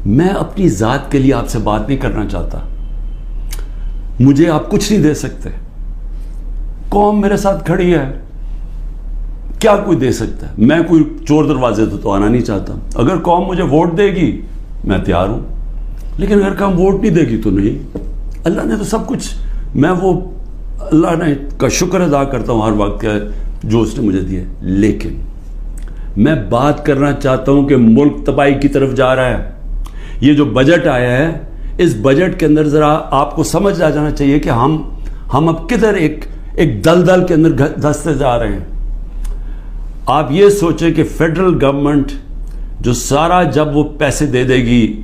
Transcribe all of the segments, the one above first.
میں اپنی ذات کے لیے آپ سے بات نہیں کرنا چاہتا. مجھے آپ کچھ نہیں دے سکتے. قوم میرے ساتھ کھڑی ہے, کیا کوئی دے سکتا ہے؟ میں کوئی چور دروازے تو آنا نہیں چاہتا. اگر قوم مجھے ووٹ دے گی میں تیار ہوں, لیکن اگر قوم ووٹ نہیں دے گی تو نہیں. اللہ نے تو سب کچھ, میں وہ اللہ نے کا شکر ادا کرتا ہوں ہر وقت کا جو اس نے مجھے دیا. لیکن میں بات کرنا چاہتا ہوں کہ ملک تباہی کی طرف جا رہا ہے. یہ جو بجٹ آیا ہے, اس بجٹ کے اندر ذرا آپ کو سمجھ آ جانا چاہیے کہ ہم اب کدھر ایک دلدل کے اندر دھستے جا رہے ہیں. آپ یہ سوچیں کہ فیڈرل گورنمنٹ جو سارا جب وہ پیسے دے دے گی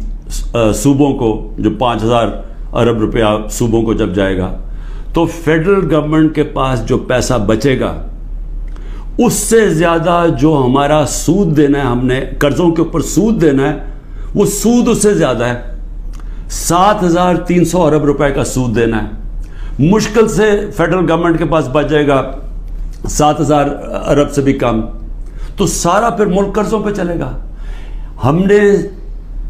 صوبوں کو, جو 5,000 ارب روپیہ صوبوں کو جب جائے گا, تو فیڈرل گورنمنٹ کے پاس جو پیسہ بچے گا اس سے زیادہ جو ہمارا سود دینا ہے, ہم نے قرضوں کے اوپر سود دینا ہے, وہ سود اس سے زیادہ ہے. 7,300 ارب روپے کا سود دینا ہے. مشکل سے فیڈرل گورنمنٹ کے پاس بچ جائے گا 7,000 ارب سے بھی کم, تو سارا پھر ملک قرضوں پہ چلے گا. ہم نے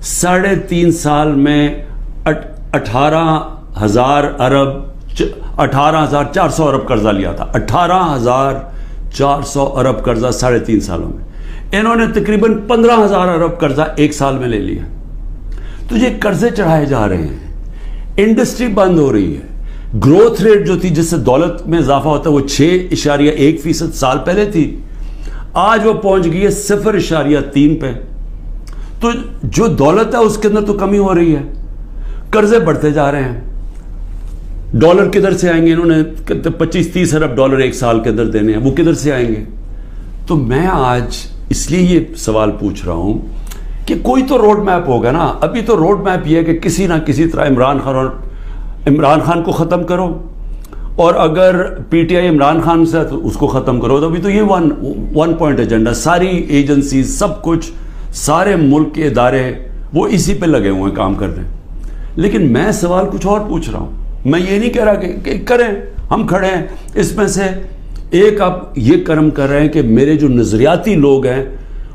3.5 سال میں 18,000 ارب 18,400 ارب قرضہ لیا تھا. 18,400 ارب قرضہ 3.5 سالوں میں. انہوں نے تقریباً 15,000 ارب قرضہ ایک سال میں لے لیا. تو یہ قرضے چڑھائے جا رہے ہیں, انڈسٹری بند ہو رہی ہے. گروتھ ریٹ جو تھی جس سے دولت میں اضافہ ہوتا ہے وہ 6.1% سال پہلے تھی, آج وہ پہنچ گئی ہے 0.3 پہ. تو جو دولت ہے اس کے اندر تو کمی ہو رہی ہے, قرضے بڑھتے جا رہے ہیں. ڈالر کدھر سے آئیں گے؟ انہوں نے 25-30 ارب ڈالر ایک سال کے اندر دینے ہیں, وہ کدھر سے آئیں گے؟ تو میں آج اس لیے یہ سوال پوچھ رہا ہوں کہ کوئی تو روڈ میپ ہوگا نا. ابھی تو روڈ میپ یہ ہے کہ کسی نہ کسی طرح عمران خان کو ختم کرو, اور اگر P T I Imran Khan سے تو اس کو ختم کرو. تو ابھی تو یہ ون پوائنٹ ایجنڈا, ساری ایجنسیز سب کچھ, سارے ملک کے ادارے وہ اسی پہ لگے ہوئے ہیں کام کرنے. لیکن میں سوال کچھ اور پوچھ رہا ہوں. میں یہ نہیں کہہ رہا کہ کریں, ہم کھڑے ہیں. اس میں سے ایک آپ یہ کرم کر رہے ہیں کہ میرے جو نظریاتی لوگ ہیں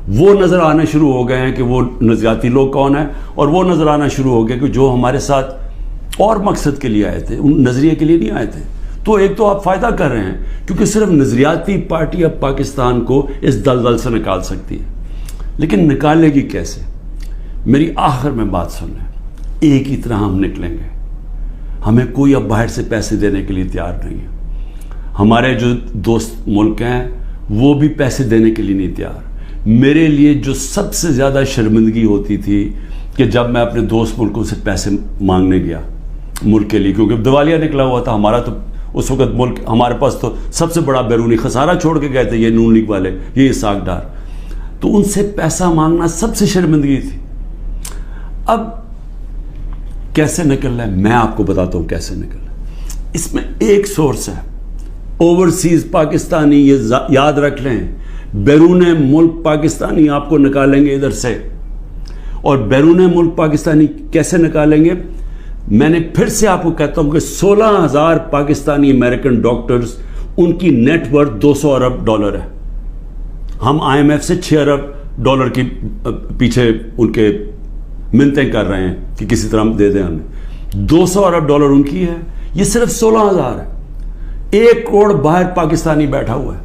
وہ نظر آنا شروع ہو گئے ہیں کہ وہ نظریاتی لوگ کون ہیں, اور وہ نظر آنا شروع ہو گئے کہ جو ہمارے ساتھ اور مقصد کے لیے آئے تھے, ان نظریے کے لیے نہیں آئے تھے. تو ایک تو آپ فائدہ کر رہے ہیں کیونکہ صرف نظریاتی پارٹی اب پاکستان کو اس دلدل سے نکال سکتی ہے. لیکن نکالے گی کیسے؟ میری آخر میں بات سن لیں. ایک ہی طرح ہم نکلیں گے. ہمیں کوئی اب باہر سے پیسے دینے کے لیے تیار نہیں ہے. ہمارے جو دوست ملک ہیں وہ بھی پیسے دینے کے لیے نہیں تیار. میرے لیے جو سب سے زیادہ شرمندگی ہوتی تھی کہ جب میں اپنے دوست ملکوں سے پیسے مانگنے گیا ملک کے لیے, کیونکہ دیوالیہ نکلا ہوا تھا ہمارا, تو اس وقت ملک ہمارے پاس تو سب سے بڑا بیرونی خسارہ چھوڑ کے گئے تھے یہ نون لیگ والے, یہ اسحاق ڈار. تو ان سے پیسہ مانگنا سب سے شرمندگی تھی. اب کیسے نکلنا ہے میں آپ کو بتاتا ہوں کیسے نکلنا ہے. اس میں ایک سورس ہے اوورسیز پاکستانی, یہ یاد رکھ لیں. بیرون ملک پاکستانی آپ کو نکالیں گے ادھر سے, اور بیرون ملک پاکستانی کیسے نکالیں گے؟ میں نے پھر سے آپ کو کہتا ہوں کہ 16,000 پاکستانی امریکن ڈاکٹرز, ان کی نیٹ ورتھ 200 ارب ڈالر ہے. ہم آئی ایم ایف سے 6 ارب ڈالر کی پیچھے ان کے منتیں کر رہے ہیں کہ کسی طرح دے دیں ہمیں. 200 ارب ڈالر ان کی ہے, یہ صرف 16,000 ہے. 1 کروڑ باہر پاکستانی بیٹھا ہوا ہے.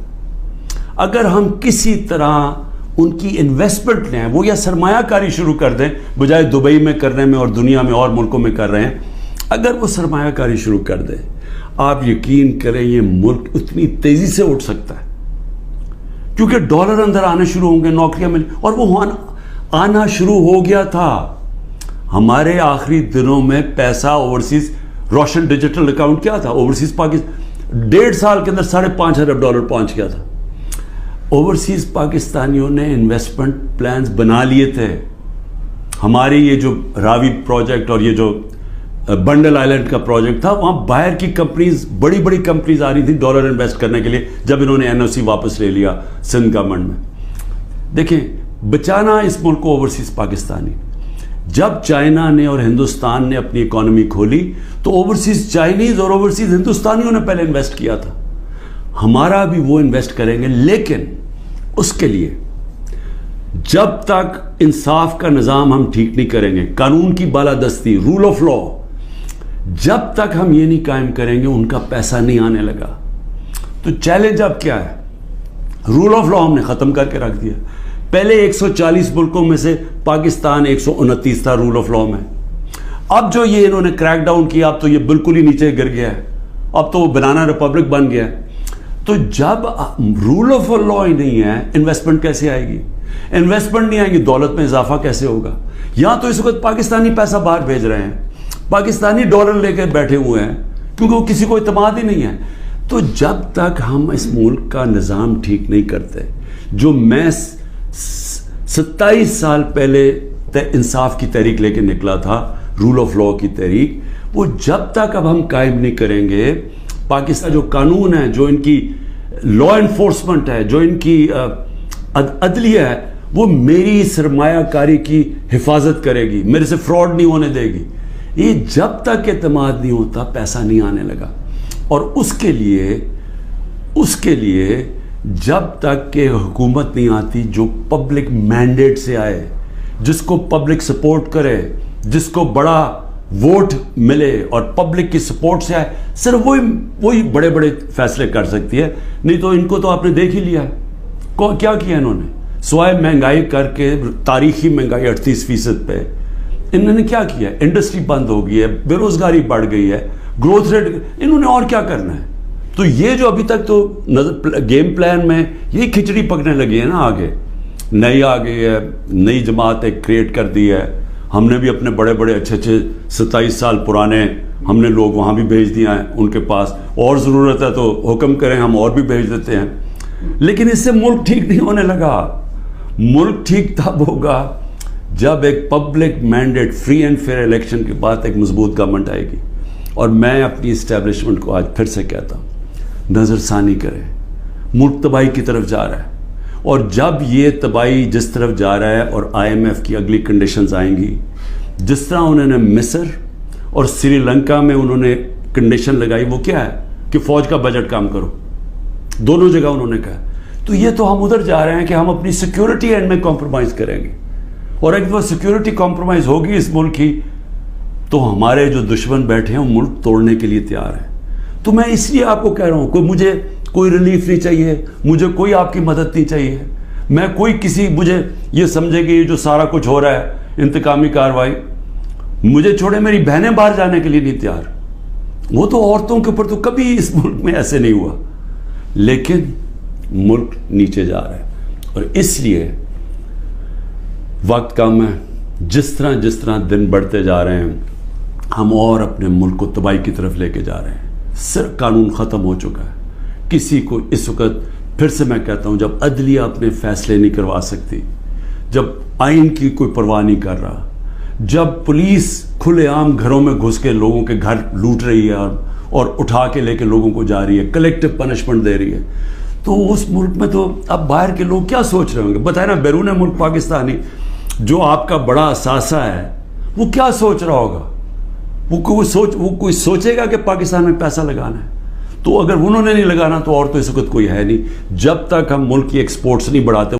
اگر ہم کسی طرح ان کی انویسٹمنٹ لیں, وہ یا سرمایہ کاری شروع کر دیں بجائے دبئی میں کرنے میں اور دنیا میں اور ملکوں میں کر رہے ہیں, اگر وہ سرمایہ کاری شروع کر دیں, آپ یقین کریں یہ ملک اتنی تیزی سے اٹھ سکتا ہے کیونکہ ڈالر اندر آنے شروع ہوں گے, نوکریاں مل, اور وہ آنا شروع ہو گیا تھا. ہمارے آخری دنوں میں پیسہ اوورسیز, روشن ڈیجیٹل اکاؤنٹ کیا تھا اوورسیز پاکستان, 1.5 سال کے اندر 5.5 ارب ڈالر پہنچ گیا تھا. اوورسیز پاکستانیوں نے انویسٹمنٹ پلانز بنا لیے تھے. ہماری یہ جو راوی پروجیکٹ اور یہ جو بنڈل آئلینڈ کا پروجیکٹ تھا, وہاں باہر کی کمپنیز, بڑی بڑی کمپنیز آ رہی تھیں ڈالر انویسٹ کرنے کے لیے جب انہوں نے NOC واپس لے لیا سندھ گورنمنٹ میں. دیکھیں بچانا اس ملک کو اوورسیز پاکستانی. جب چائنا نے اور ہندوستان نے اپنی اکانومی کھولی تو اوورسیز چائنیز اور اوورسیز ہندوستانیوں نے پہلے انویسٹ کیا تھا. ہمارا بھی وہ انویسٹ کریں گے, لیکن اس کے لیے جب تک انصاف کا نظام ہم ٹھیک نہیں کریں گے, قانون کی بالادستی, رول آف لا, جب تک ہم یہ نہیں قائم کریں گے ان کا پیسہ نہیں آنے لگا. تو چیلنج اب کیا ہے؟ رول آف لا ہم نے ختم کر کے رکھ دیا. پہلے 140 ملکوں میں سے پاکستان 129 تھا رول آف لا میں. اب جو یہ انہوں نے کریک ڈاؤن کیا, اب تو یہ بالکل ہی نیچے گر گیا ہے, اب تو وہ بنانا ریپبلک بن گیا ہے. تو جب رول آف لا ہی نہیں ہے, انویسٹمنٹ کیسے آئے گی؟ انویسٹمنٹ نہیں آئے گی, دولت میں اضافہ کیسے ہوگا؟ یہاں تو اس وقت پاکستانی پیسہ باہر بھیج رہے ہیں, پاکستانی ڈالر لے کے بیٹھے ہوئے ہیں, کیونکہ وہ کسی کو اعتماد ہی نہیں ہے. تو جب تک ہم اس ملک کا نظام ٹھیک نہیں کرتے, جو میں 27 سال پہلے انصاف کی تحریک لے کے نکلا تھا, رول آف لا کی تحریک, وہ جب تک اب ہم قائم نہیں کریں گے, پاکستان جو قانون ہے, جو ان کی لا انفورسمنٹ ہے, جو ان کی عدلیہ ہے, وہ میری سرمایہ کاری کی حفاظت کرے گی, میرے سے فراڈ نہیں ہونے دے گی. یہ جب تک اعتماد نہیں ہوتا پیسہ نہیں آنے لگا. اور اس کے لیے جب تک کہ حکومت نہیں آتی جو پبلک مینڈیٹ سے آئے, جس کو پبلک سپورٹ کرے, جس کو بڑا ووٹ ملے اور پبلک کی سپورٹ سے آئے, صرف وہی بڑے بڑے فیصلے کر سکتی ہے. نہیں تو ان کو تو آپ نے دیکھ ہی لیا ہے کیا کیا انہوں نے, سوائے مہنگائی کر کے, تاریخی مہنگائی 38% پہ, انہوں نے کیا کیا؟ انڈسٹری بند ہو گئی ہے, بے روزگاری بڑھ گئی ہے, گروتھ ریٹ, انہوں نے اور کیا کرنا ہے؟ تو یہ جو ابھی تک تو گیم پلان میں یہ کھچڑی پکنے لگی ہے نا, آگے نئی آ گئی ہے, نئی جماعت ایک کریٹ کر دی ہے. ہم نے بھی اپنے بڑے بڑے اچھے 27 سال پرانے ہم نے لوگ وہاں بھی بھیج دیا ہیں ان کے پاس, اور ضرورت ہے تو حکم کریں, ہم اور بھی بھیج دیتے ہیں. لیکن اس سے ملک ٹھیک نہیں ہونے لگا. ملک ٹھیک تب ہوگا جب ایک public mandate, free and fair election کے بعد ایک مضبوط گورنمنٹ آئے گی. اور میں اپنی اسٹیبلشمنٹ کو آج پھر سے کہتا ہوں, نظر ثانی کریں, ملک تباہی کی طرف جا رہا ہے. اور جب یہ تباہی جس طرف جا رہا ہے, اور IMF کی اگلی کنڈیشنز آئیں گی, جس طرح انہوں نے مصر اور سری لنکا میں انہوں نے کنڈیشن لگائی, وہ کیا ہے کہ فوج کا بجٹ کام کرو, دونوں جگہ انہوں نے کہا. تو یہ تو ہم ادھر جا رہے ہیں کہ ہم اپنی سیکیورٹی اینڈ میں کمپرومائز کریں گے, اور ایک دفعہ سیکیورٹی کمپرومائز ہوگی اس ملک کی, تو ہمارے جو دشمن بیٹھے ہیں وہ ملک توڑنے کے لیے تیار ہیں. تو میں اس لیے آپ کو کہہ رہا ہوں, مجھے کوئی ریلیف نہیں چاہیے, مجھے کوئی آپ کی مدد نہیں چاہیے, میں مجھے یہ سمجھے کہ یہ جو سارا کچھ ہو رہا ہے انتقامی کاروائی, مجھے چھوڑے, میری بہنیں باہر جانے کے لیے نہیں تیار. وہ تو عورتوں کے اوپر تو کبھی اس ملک میں ایسے نہیں ہوا, لیکن ملک نیچے جا رہا ہے. اور اس لیے وقت کم ہے, جس طرح دن بڑھتے جا رہے ہیں, ہم اور اپنے ملک کو تباہی کی طرف لے کے جا رہے ہیں. صرف قانون ختم ہو چکا ہے. کسی کو اس وقت, پھر سے میں کہتا ہوں, جب عدلیہ اپنے فیصلے نہیں کروا سکتی, جب آئین کی کوئی پرواہ نہیں کر رہا, جب پولیس کھلے عام گھروں میں گھس کے لوگوں کے گھر لوٹ رہی ہے اور اٹھا کے لے کے لوگوں کو جا رہی ہے, کلیکٹیو پنشمنٹ دے رہی ہے, تو اس ملک میں تو اب باہر کے لوگ کیا سوچ رہے ہوں گے؟ بتائیں نا, بیرون ملک پاکستانی جو آپ کا بڑا اثاثہ ہے, وہ کیا سوچ رہا ہوگا؟ وہ کوئی سوچے گا کہ پاکستان میں پیسہ لگانا ہے؟ تو اگر انہوں نے نہیں لگانا تو اور تو اس وقت کوئی ہے نہیں. جب تک ہم ملک کی ایکسپورٹس نہیں بڑھاتے